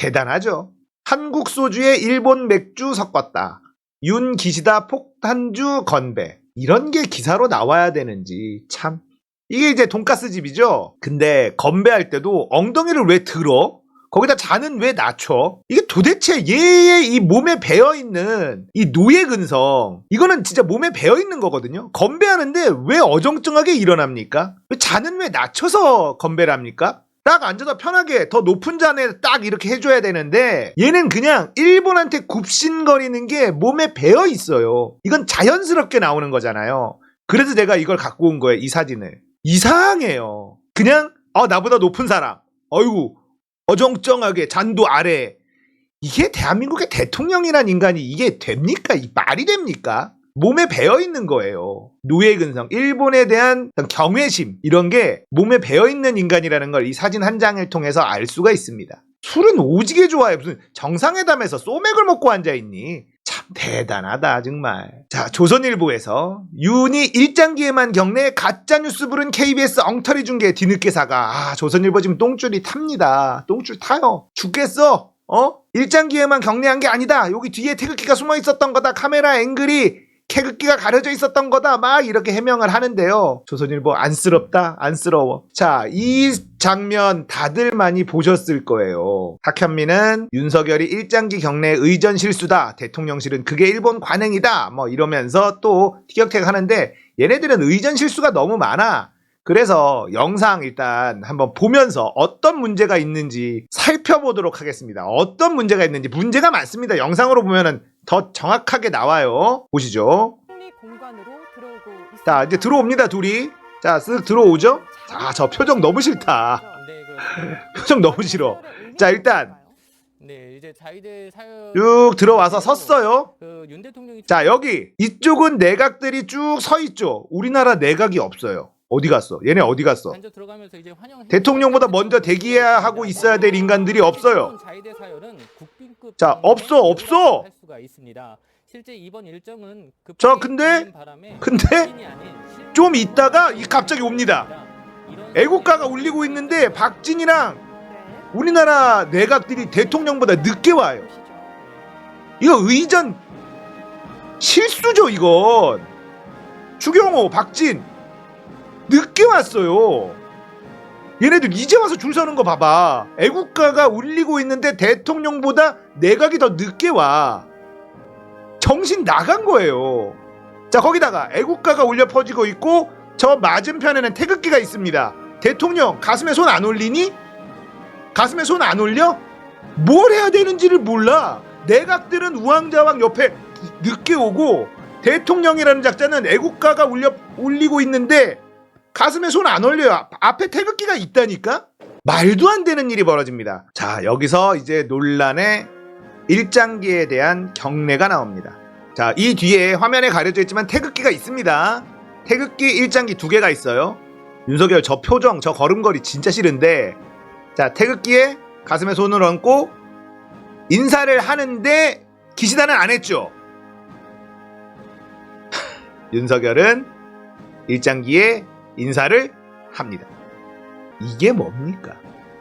대단하죠. 한국 소주에 일본 맥주 섞었다. 윤 기시다 폭탄주 건배. 이런 게 기사로 나와야 되는지 참. 이게 이제 돈가스 집이죠. 근데 건배할 때도 엉덩이를 왜 들어? 거기다 잔은 왜 낮춰? 이게 도대체 얘의 이 몸에 배어있는 이 노예 근성, 이거는 진짜 몸에 배어있는 거거든요. 건배하는데 왜 어정쩡하게 일어납니까? 잔은 왜 낮춰서 건배를 합니까? 딱 앉아서 편하게 더 높은 잔에 딱 이렇게 해줘야 되는데 얘는 그냥 일본한테 굽신거리는 게 몸에 배어있어요. 이건 자연스럽게 나오는 거잖아요. 그래서 제가 이걸 갖고 온 거예요, 이 사진을. 이상해요. 그냥 나보다 높은 사람, 어이구 어정쩡하게 잔도 아래. 이게 대한민국의 대통령이란 인간이 이게 됩니까? 이 말이 됩니까? 몸에 배어있는 거예요. 노예 근성, 일본에 대한 경외심, 이런 게 몸에 배어있는 인간이라는 걸 이 사진 한 장을 통해서 알 수가 있습니다. 술은 오지게 좋아해. 무슨 정상회담에서 소맥을 먹고 앉아있니? 참 대단하다 정말. 자, 조선일보에서 윤이 일장기에만 경내 가짜뉴스 부른 KBS 엉터리 중계 뒤늦게 사과. 조선일보 지금 똥줄이 탑니다. 똥줄 타요. 죽겠어. 일장기에만 경내한 게 아니다. 여기 뒤에 태극기가 숨어 있었던 거다. 카메라 앵글이 태극기가 가려져 있었던 거다. 막 이렇게 해명을 하는데요. 조선일보 안쓰럽다. 안쓰러워. 자, 이 장면 다들 많이 보셨을 거예요. 탁현민은 윤석열이 일장기 경내 의전 실수다. 대통령실은 그게 일본 관행이다. 뭐 이러면서 또 티격태격 하는데 얘네들은 의전 실수가 너무 많아. 그래서 영상 일단 한번 보면서 어떤 문제가 있는지 살펴보도록 하겠습니다. 어떤 문제가 있는지. 문제가 많습니다. 영상으로 보면은 더 정확하게 나와요. 보시죠. 자, 이제 들어옵니다, 둘이. 자, 쓱 들어오죠? 자, 저 표정 너무 싫다. 표정 너무 싫어. 자, 일단 쭉 들어와서 섰어요. 자, 여기 이쪽은 내각들이 쭉 서 있죠. 우리나라 내각이 없어요. 어디 갔어? 얘네 어디 갔어? 대통령보다 먼저 대기해야 하고 있어야 될 인간들이 없어요. 자, 없어. 자, 근데 좀 있다가 갑자기 옵니다. 애국가가 울리고 있는데 박진이랑 우리나라 내각들이 대통령보다 늦게 와요. 이거 의전 실수죠, 이건. 추경호, 박진 늦게 왔어요. 얘네들 이제 와서 줄 서는 거 봐봐. 애국가가 울리고 있는데 대통령보다 내각이 더 늦게 와. 정신 나간 거예요. 자, 거기다가 애국가가 울려 퍼지고 있고 저 맞은편에는 태극기가 있습니다. 대통령 가슴에 손 안 올리니? 가슴에 손 안 올려? 뭘 해야 되는지를 몰라. 내각들은 우왕좌왕 옆에 늦게 오고 대통령이라는 작자는 애국가가 울리고 있는데 가슴에 손 안 올려요. 앞에 태극기가 있다니까? 말도 안 되는 일이 벌어집니다. 자, 여기서 이제 논란의 일장기에 대한 경례가 나옵니다. 자, 이 뒤에 화면에 가려져 있지만 태극기가 있습니다. 태극기 일장기 2개가 있어요. 윤석열 저 표정, 저 걸음걸이 진짜 싫은데, 자, 태극기에 가슴에 손을 얹고 인사를 하는데 기시다는 안 했죠. 윤석열은 일장기에 인사를 합니다. 이게 뭡니까?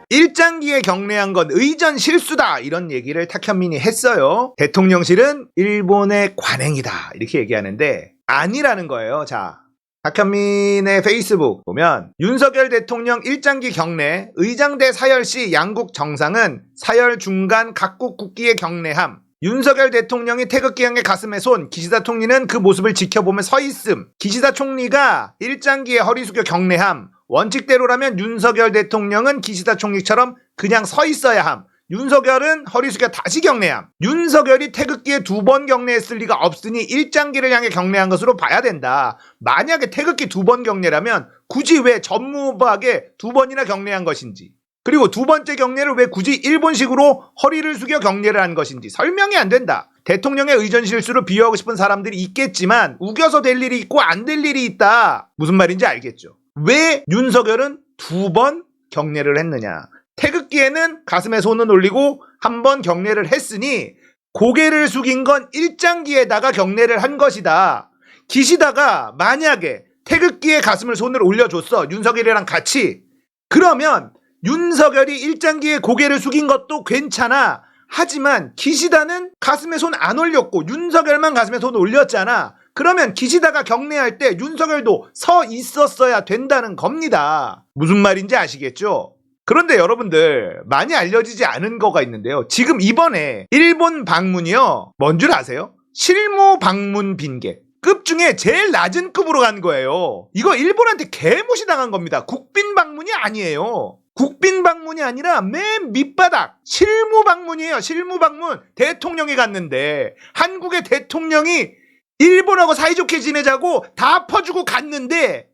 일장기에 경례한 건 의전 실수다, 이런 얘기를 탁현민이 했어요. 대통령실은 일본의 관행이다 이렇게 얘기하는데 아니라는 거예요. 자, 탁현민의 페이스북 보면 윤석열 대통령 일장기 경례 의장대 사열시 양국 정상은 사열 중간 각국 국기의 경례함. 윤석열 대통령이 태극기 향해 가슴에 손, 기시다 총리는 그 모습을 지켜보며 서 있음. 기시다 총리가 일장기에 허리 숙여 경례함. 원칙대로라면 윤석열 대통령은 기시다 총리처럼 그냥 서 있어야 함. 윤석열은 허리 숙여 다시 경례함. 윤석열이 태극기에 2번 경례했을 리가 없으니 일장기를 향해 경례한 것으로 봐야 된다. 만약에 태극기 2번 경례라면 굳이 왜 전무후무하게 2번이나 경례한 것인지, 그리고 2번째 경례를 왜 굳이 일본식으로 허리를 숙여 경례를 한 것인지 설명이 안 된다. 대통령의 의전 실수를 비유하고 싶은 사람들이 있겠지만 우겨서 될 일이 있고 안 될 일이 있다. 무슨 말인지 알겠죠? 왜 윤석열은 2번 경례를 했느냐? 태극기에는 가슴에 손을 올리고 1번 경례를 했으니 고개를 숙인 건 일장기에다가 경례를 한 것이다. 기시다가 만약에 태극기에 가슴을 손을 올려줬어, 윤석열이랑 같이. 그러면 윤석열이 일장기에 고개를 숙인 것도 괜찮아. 하지만 기시다는 가슴에 손 안 올렸고 윤석열만 가슴에 손 올렸잖아. 그러면 기시다가 경례할 때 윤석열도 서 있었어야 된다는 겁니다. 무슨 말인지 아시겠죠? 그런데 여러분들 많이 알려지지 않은 거가 있는데요. 지금 이번에 일본 방문이요. 뭔 줄 아세요? 실무 방문 빈객. 급 중에 제일 낮은 급으로 간 거예요. 이거 일본한테 개무시당한 겁니다. 국빈 방문이 아니에요. 국빈 방문이 아니라 맨 밑바닥 실무 방문이에요. 실무 방문. 대통령이 갔는데 한국의 대통령이 일본하고 사이좋게 지내자고 다 퍼주고 갔는데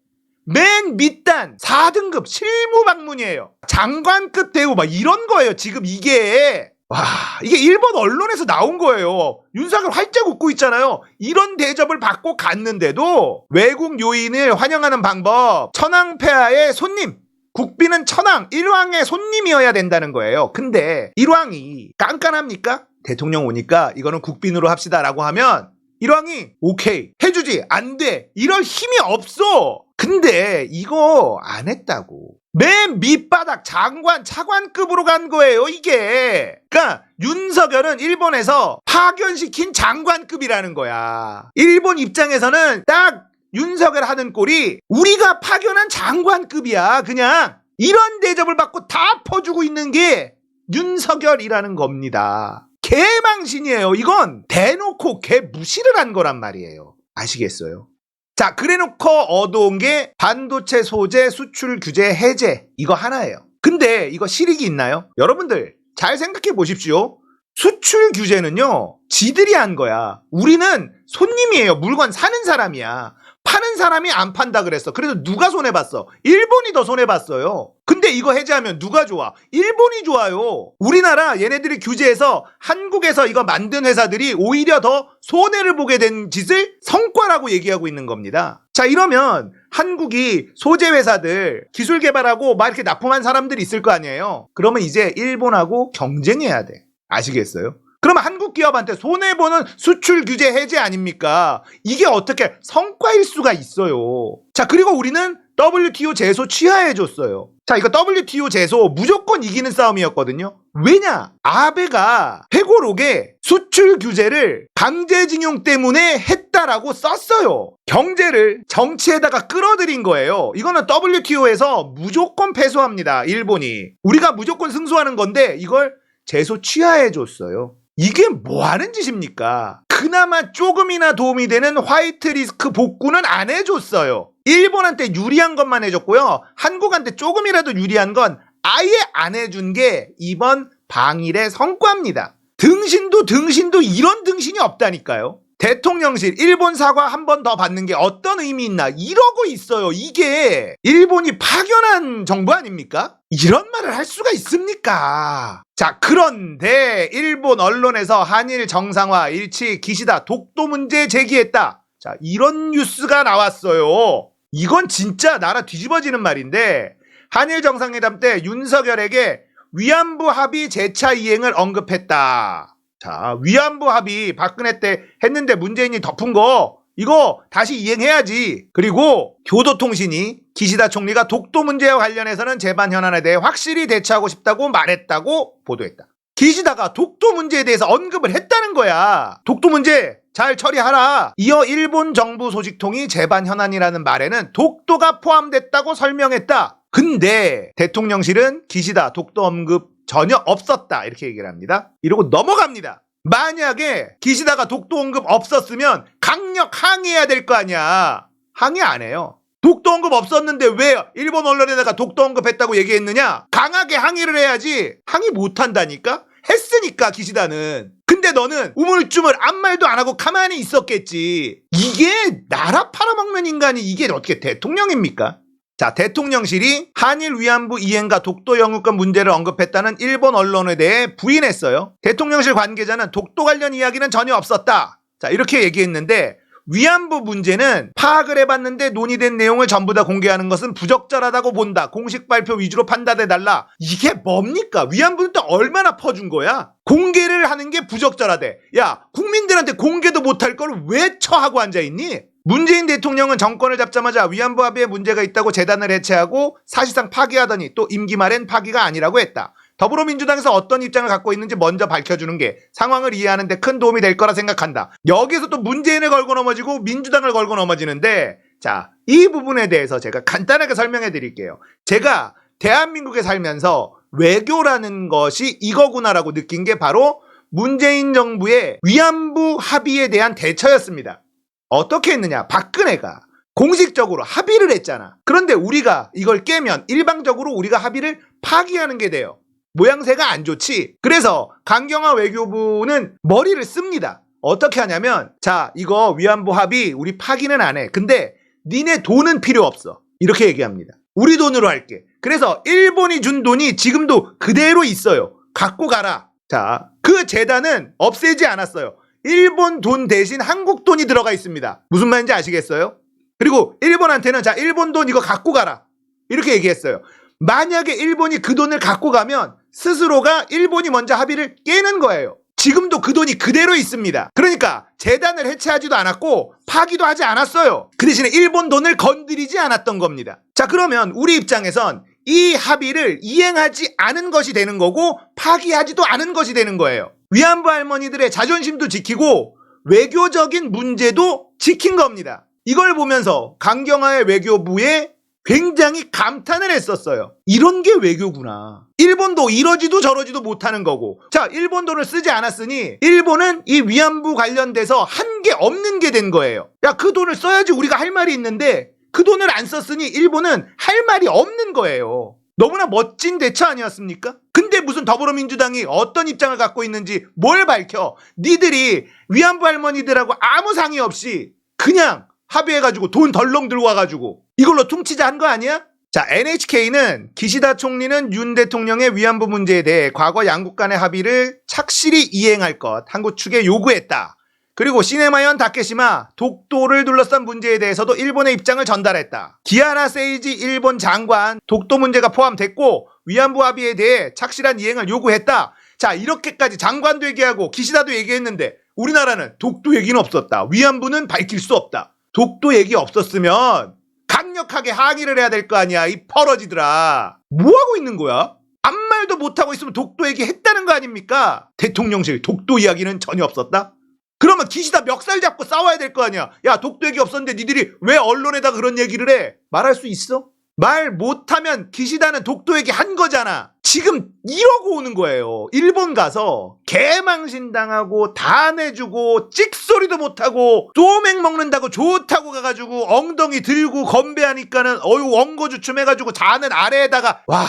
맨 밑단 4등급 실무 방문이에요. 장관급 대우 막 이런 거예요. 지금 이게. 와, 이게 일본 언론에서 나온 거예요. 윤석열 활짝 웃고 있잖아요. 이런 대접을 받고 갔는데도 외국 요인을 환영하는 방법, 천황폐하의 손님, 국빈은 천황, 일왕의 손님이어야 된다는 거예요. 근데 일왕이 깐깐합니까? 대통령 오니까 이거는 국빈으로 합시다라고 하면 일왕이 오케이 해주지 안 돼 이럴 힘이 없어. 근데 이거 안 했다고. 맨 밑바닥 장관 차관급으로 간 거예요 이게. 그러니까 윤석열은 일본에서 파견시킨 장관급이라는 거야. 일본 입장에서는 딱 윤석열 하는 꼴이 우리가 파견한 장관급이야. 그냥 이런 대접을 받고 다 퍼주고 있는 게 윤석열이라는 겁니다. 개망신이에요. 이건 대놓고 개 무시를 한 거란 말이에요. 아시겠어요? 자, 그래놓고 얻어온 게 반도체 소재 수출 규제 해제 이거 하나예요. 근데 이거 실익이 있나요? 여러분들 잘 생각해 보십시오. 수출 규제는요 지들이 한 거야. 우리는 손님이에요. 물건 사는 사람이야. 파는 사람이 안 판다 그랬어. 그래서 누가 손해봤어? 일본이 더 손해봤어요. 근데 이거 해제하면 누가 좋아? 일본이 좋아요. 우리나라 얘네들이 규제해서 한국에서 이거 만든 회사들이 오히려 더 손해를 보게 된 짓을 성과라고 얘기하고 있는 겁니다. 자, 이러면 한국이 소재 회사들 기술 개발하고 막 이렇게 납품한 사람들이 있을 거 아니에요. 그러면 이제 일본하고 경쟁해야 돼. 아시겠어요? 그러면 한국 기업한테 손해보는 수출 규제 해제 아닙니까? 이게 어떻게 성과일 수가 있어요. 자, 그리고 우리는 WTO 제소 취하해줬어요. 자, 이거 WTO 제소 무조건 이기는 싸움이었거든요. 왜냐? 아베가 회고록에 수출 규제를 강제징용 때문에 했다라고 썼어요. 경제를 정치에다가 끌어들인 거예요. 이거는 WTO에서 무조건 패소합니다. 일본이. 우리가 무조건 승소하는 건데 이걸 제소 취하해줬어요. 이게 뭐 하는 짓입니까? 그나마 조금이나 도움이 되는 화이트 리스크 복구는 안 해줬어요. 일본한테 유리한 것만 해줬고요. 한국한테 조금이라도 유리한 건 아예 안 해준 게 이번 방일의 성과입니다. 등신도 이런 등신이 없다니까요. 대통령실 일본 사과 한 번 더 받는 게 어떤 의미 있나 이러고 있어요. 이게 일본이 파견한 정부 아닙니까? 이런 말을 할 수가 있습니까? 자, 그런데 일본 언론에서 한일 정상화 일치 기시다 독도 문제 제기했다. 자, 이런 뉴스가 나왔어요. 이건 진짜 나라 뒤집어지는 말인데 한일 정상회담 때 윤석열에게 위안부 합의 재차 이행을 언급했다. 자, 위안부 합의 박근혜 때 했는데 문재인이 덮은 거 이거 다시 이행해야지. 그리고 교도통신이 기시다 총리가 독도 문제와 관련해서는 재반 현안에 대해 확실히 대처하고 싶다고 말했다고 보도했다. 기시다가 독도 문제에 대해서 언급을 했다는 거야. 독도 문제 잘 처리하라. 이어 일본 정부 소식통이 재반 현안이라는 말에는 독도가 포함됐다고 설명했다. 근데 대통령실은 기시다 독도 언급 전혀 없었다 이렇게 얘기를 합니다. 이러고 넘어갑니다. 만약에 기시다가 독도 언급 없었으면 강력 항의해야 될 거 아니야. 항의 안 해요. 독도 언급 없었는데 왜 일본 언론에다가 독도 언급했다고 얘기했느냐? 강하게 항의를 해야지. 항의 못한다니까? 했으니까 기시다는. 근데 너는 우물쭈물 아무 말도 안 하고 가만히 있었겠지. 이게 나라 팔아먹는 인간이 이게 어떻게 대통령입니까? 자, 대통령실이 한일 위안부 이행과 독도 영유권 문제를 언급했다는 일본 언론에 대해 부인했어요. 대통령실 관계자는 독도 관련 이야기는 전혀 없었다. 자, 이렇게 얘기했는데 위안부 문제는 파악을 해봤는데 논의된 내용을 전부 다 공개하는 것은 부적절하다고 본다. 공식 발표 위주로 판단해달라. 이게 뭡니까? 위안부는 또 얼마나 퍼준 거야? 공개를 하는 게 부적절하대. 야, 국민들한테 공개도 못할 걸 왜 처하고 앉아있니? 문재인 대통령은 정권을 잡자마자 위안부 합의에 문제가 있다고 재단을 해체하고 사실상 파기하더니 또 임기 말엔 파기가 아니라고 했다. 더불어민주당에서 어떤 입장을 갖고 있는지 먼저 밝혀주는 게 상황을 이해하는 데 큰 도움이 될 거라 생각한다. 여기서 또 문재인을 걸고 넘어지고 민주당을 걸고 넘어지는데, 자, 이 부분에 대해서 제가 간단하게 설명해 드릴게요. 제가 대한민국에 살면서 외교라는 것이 이거구나라고 느낀 게 바로 문재인 정부의 위안부 합의에 대한 대처였습니다. 어떻게 했느냐? 박근혜가 공식적으로 합의를 했잖아. 그런데 우리가 이걸 깨면 일방적으로 우리가 합의를 파기하는 게 돼요. 모양새가 안 좋지. 그래서 강경화 외교부는 머리를 씁니다. 어떻게 하냐면, 자, 이거 위안부 합의 우리 파기는 안 해. 근데 니네 돈은 필요 없어. 이렇게 얘기합니다. 우리 돈으로 할게. 그래서 일본이 준 돈이 지금도 그대로 있어요. 갖고 가라. 자, 그 재단은 없애지 않았어요. 일본 돈 대신 한국 돈이 들어가 있습니다. 무슨 말인지 아시겠어요? 그리고 일본한테는 자, 일본 돈 이거 갖고 가라. 이렇게 얘기했어요. 만약에 일본이 그 돈을 갖고 가면 스스로가 일본이 먼저 합의를 깨는 거예요. 지금도 그 돈이 그대로 있습니다. 그러니까 재단을 해체하지도 않았고 파기도 하지 않았어요. 그 대신에 일본 돈을 건드리지 않았던 겁니다. 자, 그러면 우리 입장에선 이 합의를 이행하지 않은 것이 되는 거고 파기하지도 않은 것이 되는 거예요. 위안부 할머니들의 자존심도 지키고 외교적인 문제도 지킨 겁니다. 이걸 보면서 강경화의 외교부에 굉장히 감탄을 했었어요. 이런 게 외교구나. 일본도 이러지도 저러지도 못하는 거고. 자, 일본 돈을 쓰지 않았으니 일본은 이 위안부 관련돼서 한 게 없는 게 된 거예요. 야, 그 돈을 써야지 우리가 할 말이 있는데 그 돈을 안 썼으니 일본은 할 말이 없는 거예요. 너무나 멋진 대처 아니었습니까? 근데 무슨 더불어민주당이 어떤 입장을 갖고 있는지 뭘 밝혀? 니들이 위안부 할머니들하고 아무 상의 없이 그냥 합의해가지고 돈 덜렁 들고 와가지고 이걸로 퉁치자 한 거 아니야? 자, NHK는 기시다 총리는 윤 대통령의 위안부 문제에 대해 과거 양국 간의 합의를 착실히 이행할 것 한국 측에 요구했다. 그리고 시네마현 다케시마 독도를 둘러싼 문제에 대해서도 일본의 입장을 전달했다. 기아나 세이지 일본 장관 독도 문제가 포함됐고 위안부 합의에 대해 착실한 이행을 요구했다. 자, 이렇게까지 장관도 얘기하고 기시다도 얘기했는데 우리나라는 독도 얘기는 없었다. 위안부는 밝힐 수 없다. 독도 얘기 없었으면 강력하게 항의를 해야 될 거 아니야, 이 펄어지들아. 뭐하고 있는 거야? 아무 말도 못하고 있으면 독도 얘기 했다는 거 아닙니까? 대통령실 독도 이야기는 전혀 없었다? 그러면 기시다 멱살 잡고 싸워야 될 거 아니야. 야, 독도 얘기 없었는데 니들이 왜 언론에다 그런 얘기를 해? 말할 수 있어? 말 못하면 기시다는 독도 얘기 한 거잖아. 지금 이러고 오는 거예요. 일본 가서 개망신당하고 다 내주고 찍소리도 못하고 소맥 먹는다고 좋다고 가가지고 엉덩이 들고 건배하니까는 어유 원고주춤 해가지고 자는 아래에다가 와,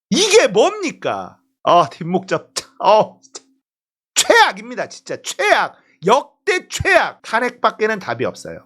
이게 뭡니까? 뒷목 잡자. 진짜 최악입니다. 진짜 최악. 역대 최악. 탄핵밖에는 답이 없어요.